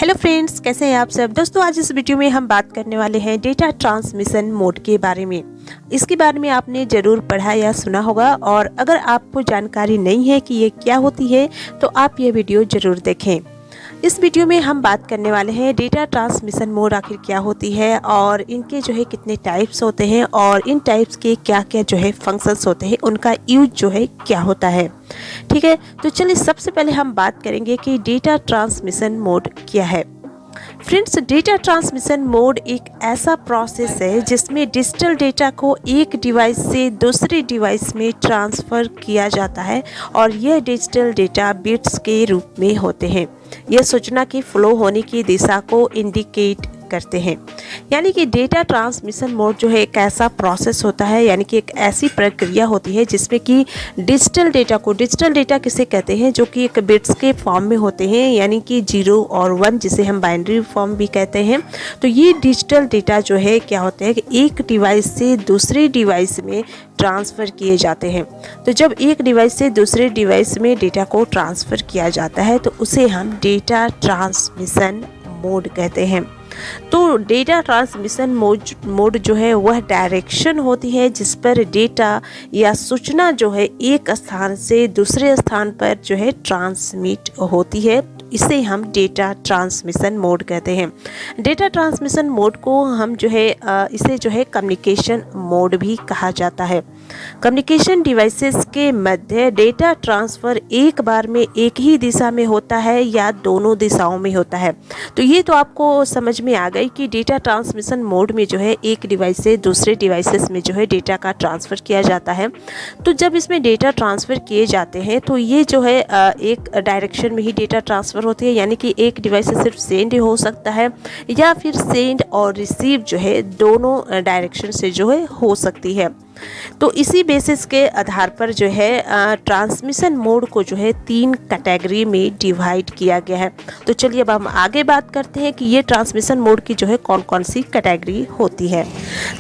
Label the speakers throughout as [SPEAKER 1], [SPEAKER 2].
[SPEAKER 1] Hello friends, कैसे हैं आप सब। दोस्तों आज इस वीडियो में हम बात करने वाले हैं डेटा ट्रांसमिशन मोड के बारे में। इसके बारे में आपने ज़रूर पढ़ा या सुना होगा, और अगर आपको जानकारी नहीं है कि ये क्या होती है तो आप ये वीडियो ज़रूर देखें। इस वीडियो में हम बात करने वाले हैं डेटा ट्रांसमिशन मोड आखिर क्या होती है, और इनके जो है कितने टाइप्स होते हैं, और इन टाइप्स के क्या क्या जो है फंक्शंस होते हैं, उनका यूज जो है क्या होता है। ठीक है, तो चलिए सबसे पहले हम बात करेंगे कि डेटा ट्रांसमिशन मोड क्या है। फ्रेंड्स, डेटा ट्रांसमिशन मोड एक ऐसा प्रोसेस है जिसमें डिजिटल डेटा को एक डिवाइस से दूसरे डिवाइस में ट्रांसफ़र किया जाता है, और यह डिजिटल डेटा बिट्स के रूप में होते हैं। यह सूचना की फ्लो होने की दिशा को इंडिकेट करते हैं। यानी कि डेटा ट्रांसमिशन मोड जो है एक ऐसा प्रोसेस होता है, यानी कि एक ऐसी प्रक्रिया होती है जिसमें कि डिजिटल डेटा किसे कहते हैं, जो कि एक बिट्स के फॉर्म में होते हैं, यानी कि 0 और 1, जिसे हम बाइनरी फॉर्म भी कहते हैं। तो ये डिजिटल डेटा जो है क्या होते हैं कि एक डिवाइस से दूसरे डिवाइस में ट्रांसफ़र किए जाते हैं। तो जब एक डिवाइस से दूसरे डिवाइस में डेटा को ट्रांसफ़र किया जाता है तो उसे हम डेटा ट्रांसमिशन मोड कहते हैं। तो डेटा ट्रांसमिशन मोड जो है वह डायरेक्शन होती है जिस पर डेटा या सूचना जो है एक स्थान से दूसरे स्थान पर जो है ट्रांसमिट होती है। इसे हम डेटा ट्रांसमिशन मोड कहते हैं। डेटा ट्रांसमिशन मोड को हम जो है इसे जो है कम्युनिकेशन मोड भी कहा जाता है। कम्युनिकेशन डिवाइसेस के मध्य डेटा ट्रांसफ़र एक बार में एक ही दिशा में होता है या दोनों दिशाओं में होता है। तो ये तो आपको समझ में आ गई कि डेटा ट्रांसमिशन मोड में जो है एक डिवाइस से दूसरे डिवाइसेस में जो है डेटा का ट्रांसफ़र किया जाता है। तो जब इसमें डेटा ट्रांसफ़र किए जाते हैं तो ये जो है एक डायरेक्शन में ही डेटा ट्रांसफ़र होती है, यानी कि एक डिवाइस से सिर्फ सेंड हो सकता है, या फिर सेंड और रिसीव जो है दोनों डायरेक्शन से जो है हो सकती है। तो इसी बेसिस के आधार पर जो है ट्रांसमिशन मोड को जो है 3 कैटेगरी में डिवाइड किया गया है। तो चलिए अब हम आगे बात करते हैं कि ये ट्रांसमिशन मोड की जो है कौन कौन सी कैटेगरी होती है।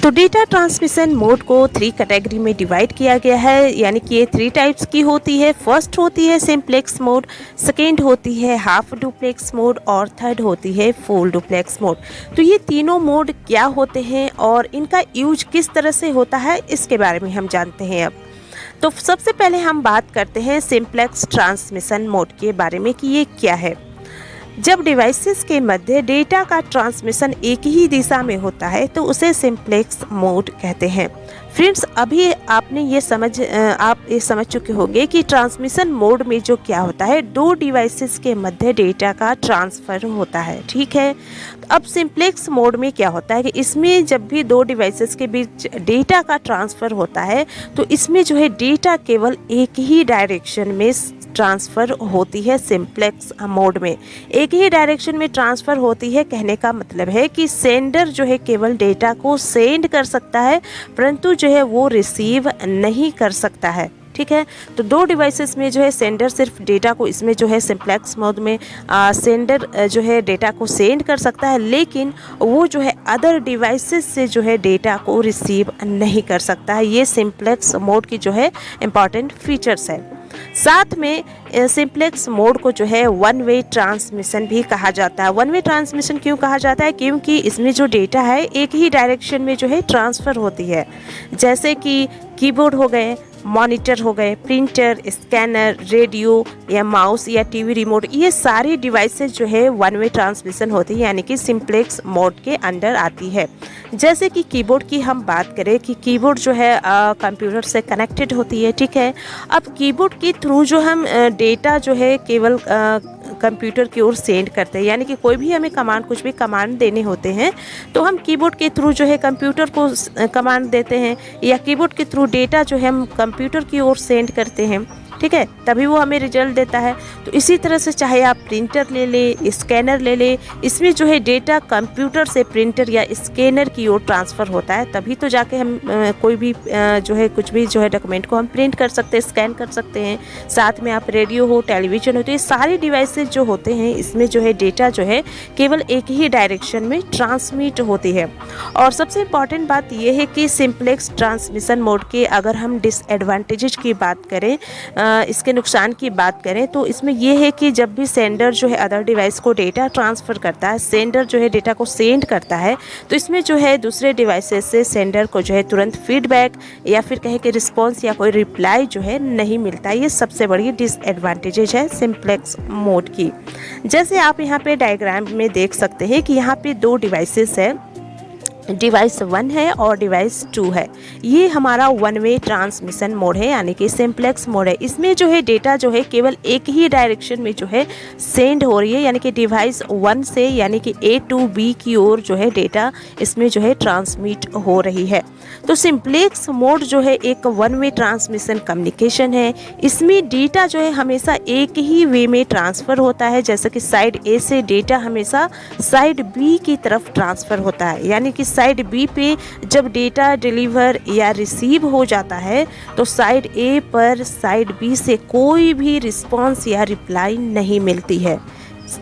[SPEAKER 1] तो डेटा ट्रांसमिशन मोड को 3 कैटेगरी में डिवाइड किया गया है, यानी कि ये 3 टाइप्स की होती है। फर्स्ट होती है सिंप्लेक्स मोड, सेकेंड होती है हाफ डुप्लेक्स मोड, और थर्ड होती है फुल डुप्लेक्स मोड। तो ये तीनों मोड क्या होते हैं और इनका यूज किस तरह से होता है, इसके बारे में हम जानते हैं अब। तो सबसे पहले हम बात करते हैं सिंप्लेक्स ट्रांसमिशन मोड के बारे में कि ये क्या है। जब डिवाइसेस के मध्य डेटा का ट्रांसमिशन एक ही दिशा में होता है तो उसे सिंप्लेक्स मोड कहते हैं। फ्रेंड्स, अभी आपने आप ये समझ चुके होंगे कि ट्रांसमिशन मोड में जो क्या होता है, 2 डिवाइसेस के मध्य डेटा का ट्रांसफ़र होता है। ठीक है, अब सिंप्लेक्स मोड में क्या होता है कि इसमें जब भी 2 डिवाइसेस के बीच डेटा का ट्रांसफ़र होता है तो इसमें जो है डेटा केवल एक ही डायरेक्शन में ट्रांसफ़र होती है। सिंप्लेक्स मोड में एक ही डायरेक्शन में ट्रांसफ़र होती है। कहने का मतलब है कि सेंडर जो है केवल डेटा को सेंड कर सकता है, परंतु जो है वो रिसीव नहीं कर सकता है। ठीक है, तो 2 डिवाइसेस में जो है सेंडर सिर्फ डेटा को, इसमें जो है सिंप्लेक्स मोड में सेंडर जो है डेटा को सेंड कर सकता है, लेकिन वो जो है अदर डिवाइसेस से जो है डेटा को रिसीव नहीं कर सकता है। ये सिंप्लेक्स मोड की जो है इम्पॉर्टेंट फीचर्स है। साथ में सिंप्लेक्स मोड को जो है 1 वे ट्रांसमिशन भी कहा जाता है। 1 वे ट्रांसमिशन क्यों कहा जाता है? क्योंकि इसमें जो डेटा है एक ही डायरेक्शन में जो है ट्रांसफ़र होती है। जैसे कि कीबोर्ड हो गए, मॉनिटर हो गए, प्रिंटर, स्कैनर, रेडियो या माउस या टीवी रिमोट, ये सारी डिवाइसेस जो है 1 वे ट्रांसमिशन होती है, यानी कि सिंप्लेक्स मोड के अंडर आती है। जैसे कि कीबोर्ड की हम बात करें कि कीबोर्ड जो है कंप्यूटर से कनेक्टेड होती है। ठीक है, अब कीबोर्ड के थ्रू जो हम डेटा जो है केवल कंप्यूटर की ओर सेंड करते हैं, यानी कि कोई भी हमें कुछ भी कमांड देने होते हैं तो हम कीबोर्ड के थ्रू जो है कंप्यूटर को कमांड देते हैं, या कीबोर्ड के थ्रू डेटा जो है हम कंप्यूटर की ओर सेंड करते हैं। ठीक है, तभी वो हमें रिजल्ट देता है। तो इसी तरह से चाहे आप प्रिंटर ले ले, स्कैनर ले ले, इसमें जो है डेटा कंप्यूटर से प्रिंटर या स्कैनर की ओर ट्रांसफ़र होता है, तभी तो जाके हम कोई भी जो है कुछ भी जो है डॉक्यूमेंट को हम प्रिंट कर सकते हैं, स्कैन कर सकते हैं। साथ में आप रेडियो हो, टेलीविज़न हो, तो ये सारे डिवाइसेस जो होते हैं इसमें जो है डेटा जो है केवल एक ही डायरेक्शन में ट्रांसमिट होती है। और सबसे इम्पॉर्टेंट बात यह है कि सिंप्लेक्स ट्रांसमिशन मोड के अगर हम डिसएडवांटेजेस की बात करें इसके नुकसान की बात करें तो इसमें यह है कि जब भी सेंडर जो है अदर डिवाइस को डेटा ट्रांसफ़र करता है, सेंडर जो है डेटा को सेंड करता है, तो इसमें जो है दूसरे डिवाइसेस से सेंडर को जो है तुरंत फीडबैक या फिर कहें कि रिस्पॉन्स या कोई रिप्लाई जो है नहीं मिलता। ये सबसे बड़ी डिसएडवांटेजेज है सिंप्लेक्स मोड की। जैसे आप यहाँ पे डायग्राम में देख सकते हैं कि यहाँ पे दो डिवाइसेस है, डिवाइस 1 है और डिवाइस 2 है। ये हमारा वन वे ट्रांसमिशन मोड है यानी कि सिंप्लेक्स मोड है। इसमें जो है डेटा जो है केवल एक ही डायरेक्शन में जो है सेंड हो रही है, यानी कि डिवाइस 1 से यानी कि A टू B की ओर जो है डेटा इसमें जो है ट्रांसमिट हो रही है। तो सिंप्लेक्स मोड जो है एक वन वे ट्रांसमिशन कम्युनिकेशन है। इसमें डेटा जो है हमेशा एक ही वे में ट्रांसफ़र होता है, जैसे कि साइड A से डेटा हमेशा साइड B की तरफ ट्रांसफ़र होता है, यानी कि साइड B पे जब डेटा डिलीवर या रिसीव हो जाता है तो साइड A पर साइड B से कोई भी रिस्पॉन्स या रिप्लाई नहीं मिलती है।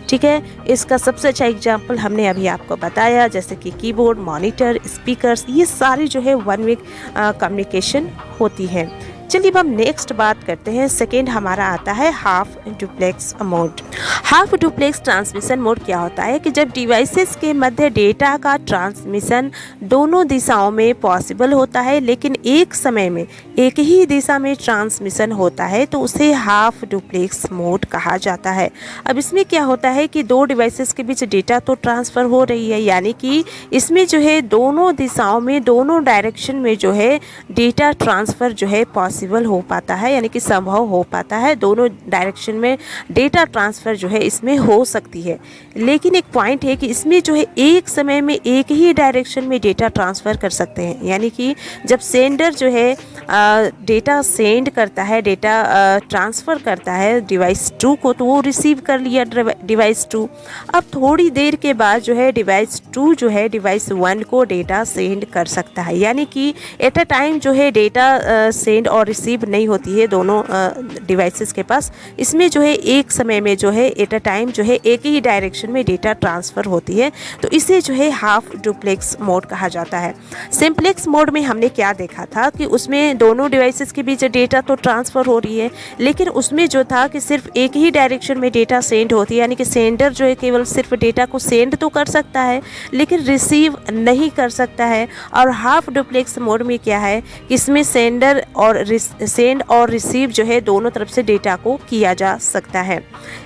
[SPEAKER 1] ठीक है, इसका सबसे अच्छा एग्जाम्पल हमने अभी आपको बताया, जैसे कि कीबोर्ड, मॉनिटर, स्पीकर्स, ये सारी जो है वन वे कम्युनिकेशन होती है। चलिए अब हम नेक्स्ट बात करते हैं। सेकेंड हमारा आता है half duplex mode. Half duplex transmission mode क्या होता है कि जब डिवाइसेस के मध्य डेटा का ट्रांसमिशन दोनों दिशाओं में पॉसिबल होता है लेकिन एक समय में एक ही दिशा में ट्रांसमिशन होता है तो उसे हाफ डुप्लेक्स मोड कहा जाता है। अब इसमें क्या होता है कि दो डिवाइसेस के बीच डेटा तो ट्रांसफ़र हो रही है, यानी कि इसमें जो है दोनों दिशाओं में दोनों डायरेक्शन में जो है डेटा ट्रांसफ़र जो है पॉसिबल हो पाता है, यानी कि संभव हो पाता है। दोनों डायरेक्शन में डेटा ट्रांसफ़र जो है इसमें हो सकती है। लेकिन एक पॉइंट है कि इसमें जो है एक समय में एक ही डायरेक्शन में डेटा ट्रांसफ़र कर सकते हैं, यानी कि जब सेंडर जो है डेटा सेंड करता है, डेटा ट्रांसफ़र करता है डिवाइस 2 को, तो वो रिसीव कर लिया डिवाइस 2। अब थोड़ी देर के बाद जो है डिवाइस 2 जो है डिवाइस 1 को डेटा सेंड कर सकता है, यानी कि एट अ टाइम जो है डेटा सेंड और रिसीव नहीं होती है दोनों डिवाइसेस के पास। इसमें जो है एक समय में जो है एट अ टाइम जो है एक ही डायरेक्शन में डेटा ट्रांसफ़र होती है, तो इसे जो है हाफ डुप्लेक्स मोड कहा जाता है। सिंप्लेक्स मोड में हमने क्या देखा था कि उसमें दोनों डिवाइसेस के बीच डेटा तो ट्रांसफ़र हो रही है, लेकिन उसमें जो था कि सिर्फ एक ही डायरेक्शन में डेटा सेंड होती है, यानी कि सेंडर जो है केवल सिर्फ डेटा को सेंड तो कर सकता है लेकिन रिसीव नहीं कर सकता है। और हाफ डुप्लेक्स मोड में क्या है कि इसमें सेंड और रिसीव जो है दोनों तरफ से डेटा को किया जा सकता है।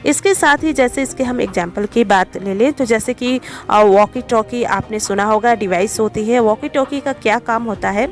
[SPEAKER 1] इसके साथ ही जैसे इसके हम एग्जांपल की बात ले लें तो जैसे कि वॉकी टॉकी आपने सुना होगा डिवाइस होती है। वॉकी टॉकी का क्या काम होता है,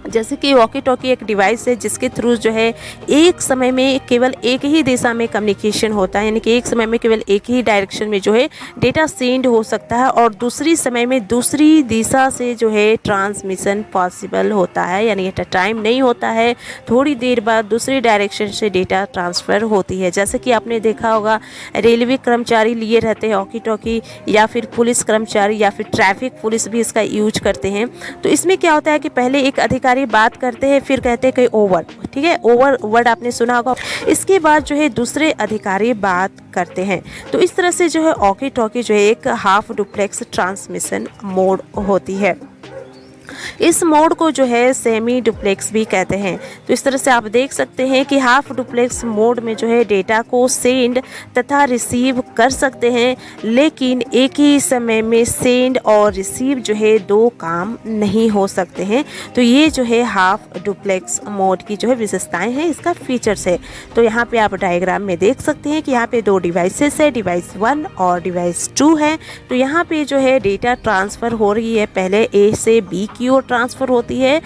[SPEAKER 1] जैसे कि वॉकी टॉकी एक डिवाइस है जिसके थ्रू जो है एक समय में केवल एक ही दिशा में कम्युनिकेशन होता है, यानी कि एक समय में केवल एक ही डायरेक्शन में जो है डेटा सेंड हो सकता है और दूसरी समय में दूसरी दिशा से जो है ट्रांसमिशन पॉसिबल होता है, यानी एट अ टाइम नहीं होता है, थोड़ी देर बाद दूसरी डायरेक्शन से डेटा ट्रांसफ़र होती है। जैसे कि आपने देखा होगा रेलवे कर्मचारी लिए रहते हैं वॉकी टॉकी, या फिर पुलिस कर्मचारी या फिर ट्रैफिक पुलिस भी इसका यूज करते हैं। तो इसमें क्या होता है कि पहले एक अधिकारी बात करते हैं, फिर कहते हैं कि ओवर, ठीक है, ओवर वर्ड आपने सुना होगा। इसके बाद जो है दूसरे अधिकारी बात करते हैं। तो इस तरह से जो है वॉकी टॉकी जो है एक हाफ डुप्लेक्स ट्रांसमिशन मोड होती है। इस मोड को जो है सेमी डुप्लेक्स भी कहते हैं। तो इस तरह से आप देख सकते हैं कि हाफ डुप्लेक्स मोड में जो है डेटा को सेंड तथा रिसीव कर सकते हैं, लेकिन एक ही समय में सेंड और रिसीव जो है दो काम नहीं हो सकते हैं। तो ये जो है हाफ डुप्लेक्स मोड की जो है विशेषताएं हैं, इसका फीचर्स है। तो यहाँ पे आप डायग्राम में देख सकते हैं कि यहाँ पे दो डिवाइसेस है, डिवाइस 1 और डिवाइस 2 है। तो यहाँ पे जो है डेटा ट्रांसफ़र हो रही है, पहले A से B की ओर ट्रांसफ़र होती है।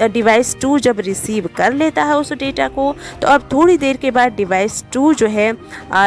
[SPEAKER 1] डिवाइस 2 जब रिसीव कर लेता है उस डेटा को, तो अब थोड़ी देर के बाद डिवाइस 2 जो है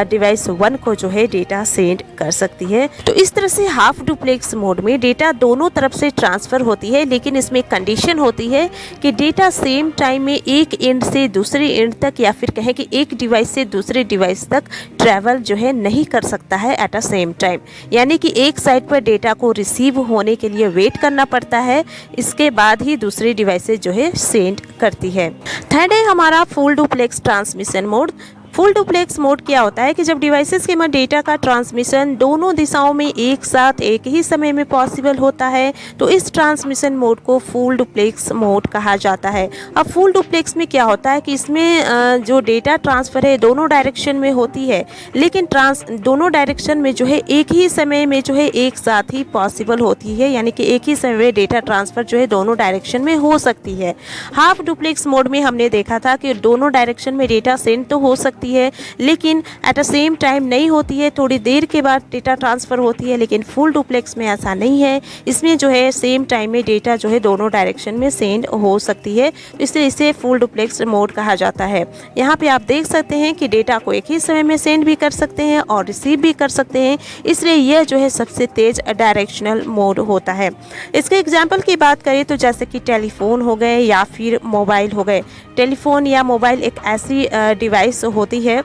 [SPEAKER 1] डिवाइस 1 को जो है डेटा सेंड कर सकती है। तो इस तरह से हाफ डुप्लेक्स मोड में डेटा दोनों तरफ से ट्रांसफ़र होती है, लेकिन इसमें कंडीशन होती है कि डेटा सेम टाइम में एक एंड से दूसरे एंड तक, या फिर कहें कि एक डिवाइस से दूसरे डिवाइस तक ट्रैवल जो है नहीं कर सकता है एट अ सेम टाइम, यानी कि एक साइड पर डेटा को रिसीव होने के लिए वेट करना पड़ता है, इसके बाद ही दूसरी डिवाइसेस जो है सेंड करती है। थर्ड है हमारा full duplex transmission mode. Full duplex mode क्या होता है कि जब डिवाइसेस के में डेटा का ट्रांसमिशन दोनों दिशाओं में एक साथ एक ही समय में पॉसिबल होता है, तो इस ट्रांसमिशन मोड को फुल डुप्लेक्स मोड कहा जाता है। अब फुल डुप्लेक्स में क्या होता है कि इसमें जो डेटा ट्रांसफ़र है दोनों डायरेक्शन में होती है, लेकिन दोनों डायरेक्शन में जो है एक ही समय में जो है एक साथ ही पॉसिबल होती है, यानी कि एक ही समय में डेटा ट्रांसफ़र जो है दोनों डायरेक्शन में हो सकती है। हाफ डुप्लेक्स मोड में हमने देखा था कि दोनों डायरेक्शन में डेटा सेंड तो हो सकती है, लेकिन एट अ सेम टाइम नहीं होती है, थोड़ी देर के बाद डेटा ट्रांसफ़र होती है। लेकिन फुल डुप्लेक्स में ऐसा नहीं है, इसमें जो है सेम टाइम में डेटा जो है दोनों डायरेक्शन में सेंड हो सकती है, इसलिए इसे फुल डुप्लेक्स मोड कहा जाता है। यहाँ पे आप देख सकते हैं कि डेटा को एक ही समय में सेंड भी कर सकते हैं और रिसीव भी कर सकते हैं, इसलिए यह जो है सबसे तेज़ डायरेक्शनल मोड होता है। इसके एग्जाम्पल की बात करें तो जैसे कि टेलीफोन हो गए या फिर मोबाइल हो गए। टेलीफोन या मोबाइल एक ऐसी डिवाइस होती है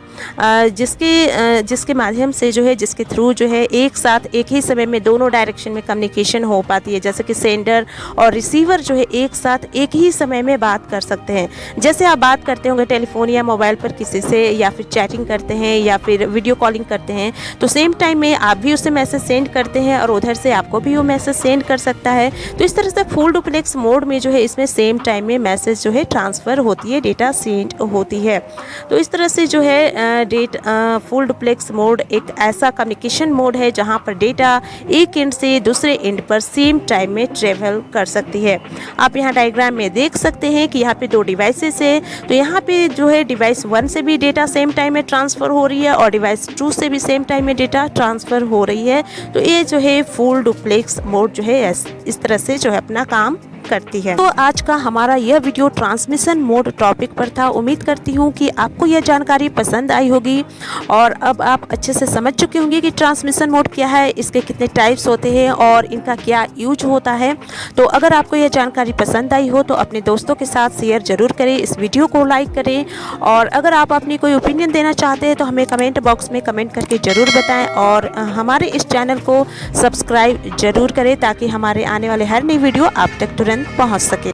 [SPEAKER 1] जिसके माध्यम से जो है, जिसके थ्रू जो है एक साथ एक ही समय में दोनों डायरेक्शन में कम्युनिकेशन हो पाती है। जैसे कि सेंडर और रिसीवर जो है एक साथ एक ही समय में बात कर सकते हैं। जैसे आप बात करते होंगे टेलीफोन या मोबाइल पर किसी से, या फिर चैटिंग करते हैं या फिर वीडियो कॉलिंग करते हैं, तो सेम टाइम में आप भी उससे मैसेज सेंड करते हैं और उधर से आपको भी वो मैसेज सेंड कर सकता है। तो इस तरह से फुल डुप्लेक्स मोड में जो है इसमें सेम टाइम में मैसेज जो है ट्रांसफ़र होती है, डेटा सेंड होती है। तो इस तरह से जो है फुल डुप्लेक्स मोड एक ऐसा कम्युनिकेशन मोड है जहाँ पर डेटा एक एंड से दूसरे एंड पर सेम टाइम में ट्रेवल कर सकती है। आप यहाँ डायग्राम में देख सकते हैं कि यहाँ पे दो डिवाइसेस है, तो यहाँ पे जो है डिवाइस 1 से भी डेटा सेम टाइम में ट्रांसफ़र हो रही है और डिवाइस 2 से भी सेम टाइम में डेटा ट्रांसफ़र हो रही है। तो ये जो है फुल डुप्लेक्स मोड जो है इस तरह से जो है अपना काम करती है। तो आज का हमारा यह वीडियो ट्रांसमिशन मोड टॉपिक पर था। उम्मीद करती हूँ कि आपको यह जानकारी पसंद आई होगी और अब आप अच्छे से समझ चुके होंगे कि ट्रांसमिशन मोड क्या है, इसके कितने टाइप्स होते हैं और इनका क्या यूज होता है। तो अगर आपको यह जानकारी पसंद आई हो तो अपने दोस्तों के साथ शेयर जरूर करें, इस वीडियो को लाइक करें और अगर आप अपनी कोई ओपिनियन देना चाहते हैं तो हमें कमेंट बॉक्स में कमेंट करके ज़रूर बताएं और हमारे इस चैनल को सब्सक्राइब जरूर करें ताकि हमारे आने वाले हर नई वीडियो आप तक तुरंत पहुंच सके।